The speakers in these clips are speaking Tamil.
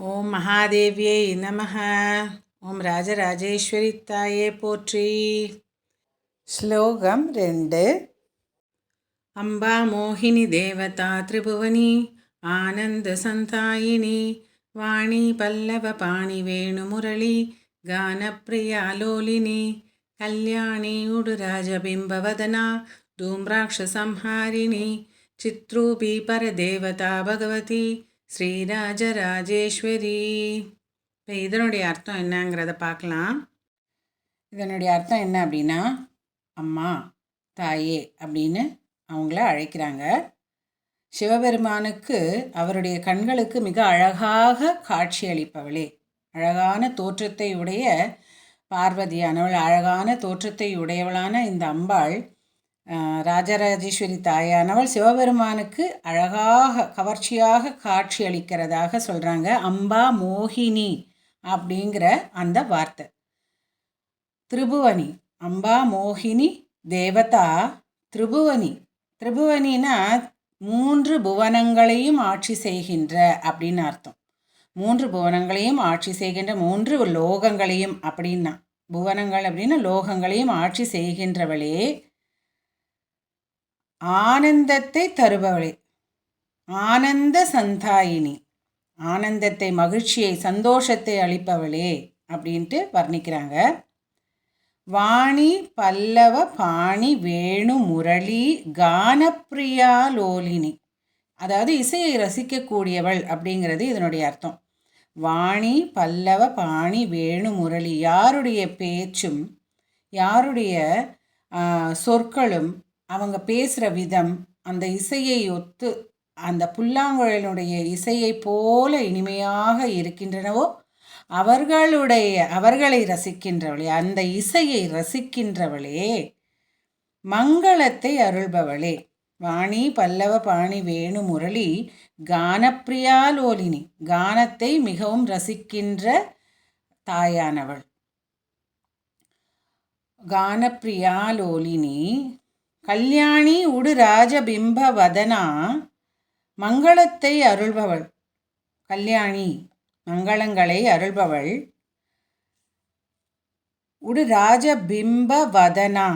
ஓம் மகாதேவியை நமः. ஓம் ராஜராஜேஸ்வரி தாயே போற்றி. ஸ்லோகம் 2. அம்பா மோகினி தேவதா திரிபுவனி ஆனந்த சந்தாயினி வாணி பல்லவ பாணி வேணு முரளி கானப்பிரியாலோலினி கல்யாணி உடுராஜபிம்பவதனா தூம்ராட்சசம்ஹாரிணி சித்ரூபி பரதேவதா பகவதி ஸ்ரீராஜராஜேஸ்வரி. இப்போ இதனுடைய அர்த்தம் என்னங்கிறத பார்க்கலாம். இதனுடைய அர்த்தம் என்ன அப்படின்னா, அம்மா தாயே அப்படின்னு அவங்கள அழைக்கிறாங்க. சிவபெருமானுக்கு அவருடைய கண்களுக்கு மிக அழகாக காட்சி அளிப்பவளே, அழகான தோற்றத்தை உடைய பார்வதியானவள், அழகான தோற்றத்தை உடையவளான இந்த அம்பாள் ராஜராஜேஸ்வரி தாயானவள் சிவபெருமானுக்கு அழகாக கவர்ச்சியாக காட்சி அளிக்கிறதாக சொல்கிறாங்க. அம்பா மோகினி அப்படிங்கிற அந்த வார்த்தை. திரிபுவனி, அம்பா மோகினி தேவதா திரிபுவனி. திரிபுவனினா 3 புவனங்களையும் ஆட்சி செய்கின்ற அப்படின்னு அர்த்தம். 3 புவனங்களையும் ஆட்சி செய்கின்ற, 3 லோகங்களையும் அப்படின்னா, புவனங்கள் அப்படின்னா லோகங்களையும் ஆட்சி செய்கின்றவளே, ஆனந்தத்தை தருபவளே, ஆனந்த சந்தாயினி, ஆனந்தத்தை மகிழ்ச்சியை சந்தோஷத்தை அளிப்பவளே அப்படின்ட்டு வர்ணிக்கிறாங்க. வாணி பல்லவ பாணி வேணு முரளி கானப்பிரியா லோலினி, அதாவது இசையை ரசிக்கக்கூடியவள் அப்படிங்கிறது இதனுடைய அர்த்தம். வாணி பல்லவ பாணி வேணு முரளி, யாருடைய பேச்சும் யாருடைய சொற்களும் அவங்க பேசுகிற விதம் அந்த இசையை ஒத்து அந்த புல்லாங்குழலுடைய இசையை போல இனிமையாக இருக்கின்றனவோ அவர்களை ரசிக்கின்றவளே, அந்த இசையை ரசிக்கின்றவளே, மங்களத்தை அருள்பவளே. வாணி பல்லவ பாணி வேணு முரளி கானப்பிரியாலோலினி, கானத்தை மிகவும் ரசிக்கின்ற தாயானவள். கானப்பிரியாலோலினி கல்யாணி உடுராஜபிம்ப வதனா, மங்களத்தை அருள்பவள். கல்யாணி மங்களங்களை அருள்பவள். உடுராஜபிம்ப வதனா,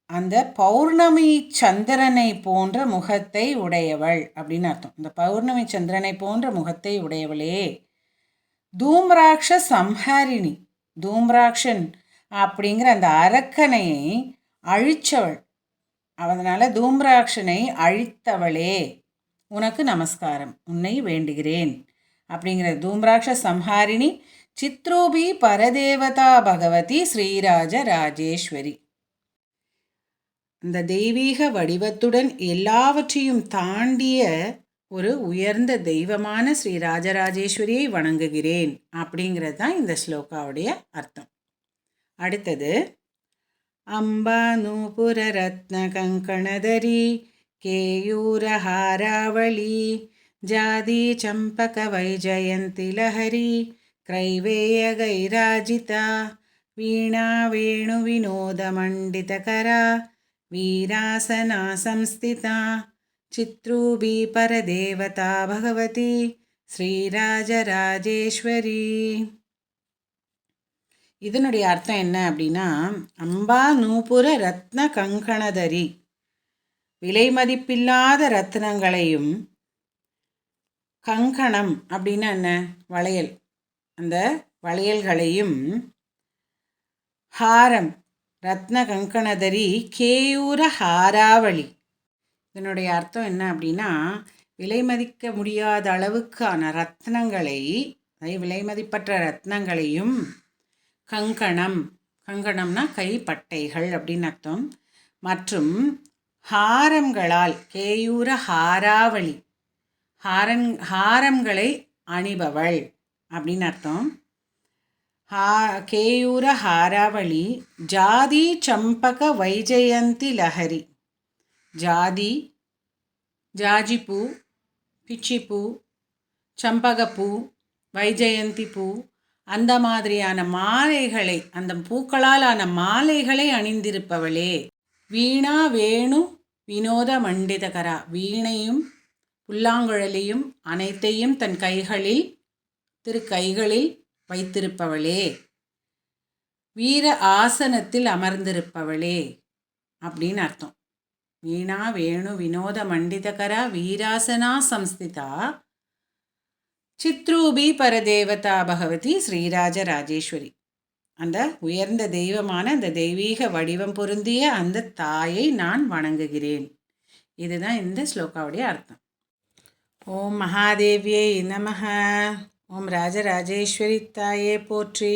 அந்த பௌர்ணமி சந்திரனை போன்ற முகத்தை உடையவள் அப்படின்னு அர்த்தம். இந்த பௌர்ணமி சந்திரனை போன்ற முகத்தை உடையவளே. தூம்ராட்ச சம்ஹாரிணி, தூம்ராட்சன் அப்படிங்கிற அந்த அரக்கனையை அழித்தவள், அதனால் தூம்ராட்சனை அழித்தவளே, உனக்கு நமஸ்காரம், உன்னை வேண்டுகிறேன் அப்படிங்கிற தூம்ராட்ச சம்ஹாரிணி சித்ரூபி பரதேவதா பகவதி ஸ்ரீராஜ ராஜேஸ்வரி. இந்த தெய்வீக வடிவத்துடன் எல்லாவற்றையும் தாண்டிய ஒரு உயர்ந்த தெய்வமான ஸ்ரீ ராஜராஜேஸ்வரியை வணங்குகிறேன் அப்படிங்கிறது தான் இந்த ஸ்லோகாவுடைய அர்த்தம். அடுத்தது, அம்பா நூபுர ரத்ன கங்கணதரி கேயூரஹாராவளி ஜாதி சம்பக வைஜயந்தி லஹரி க்ரைவேய கைராஜிதா வீணா வேணு வினோத மண்டிதகரா வீராசனா சம்ஸ்திதா சித்ரூபி பரதேவதா பகவதி ஸ்ரீராஜராஜேஸ்வரி. இதனுடைய அர்த்தம் என்ன அப்படின்னா, அம்பா நூபுர ரத்ன கங்கணதரி, விலை மதிப்பில்லாத ரத்னங்களையும், கங்கணம் அப்படின்னா என்ன, வளையல், அந்த வளையல்களையும், ஹாரம் ரத்ன கங்கணதரி கேயூர ஹாராவளி. இதனுடைய அர்த்தம் என்ன அப்படின்னா, விலை மதிக்க முடியாத அளவுக்கான ரத்னங்களை, விலை மதிப்பற்ற ரத்னங்களையும், கங்கணம், கங்கணம்னா கைப்பட்டைகள் அப்படின்னு அர்த்தம், மற்றும் ஹாரங்களால், கேயூர ஹாராவளி, ஹாரங்களை அணிபவள் அப்படின்னு அர்த்தம். கேயூர ஹாராவளி ஜாதி சம்பக வைஜயந்தி லஹரி, ஜாதி ஜாஜிப்பூ, பிச்சிப்பூ, சம்பகப்பூ, வைஜயந்தி பூ, அந்த மாதிரியான மாலைகளை, அந்த பூக்களால் ஆன மாலைகளை அணிந்திருப்பவளே. வீணா வேணு வினோத மண்டிதகரா, வீணையும் புல்லாங்குழலையும் அனைத்தையும் தன் கைகளில் திருக்கைகளில் வைத்திருப்பவளே, வீர ஆசனத்தில் அமர்ந்திருப்பவளே அப்படின்னு அர்த்தம். வீணா வேணு வினோத மண்டிதகரா வீராசனா சம்ஸ்திதா சித்ரூபி பரதேவதா பகவதி ஸ்ரீராஜ ராஜேஸ்வரி. அந்த உயர்ந்த தெய்வமான அந்த தெய்வீக வடிவம் பொருந்திய அந்த தாயை நான் வணங்குகிறேன். இதுதான் இந்த ஸ்லோகாவுடைய அர்த்தம். ஓம் மகாதேவியை நமஹ. ஓம் ராஜராஜேஸ்வரி தாயே போற்றி.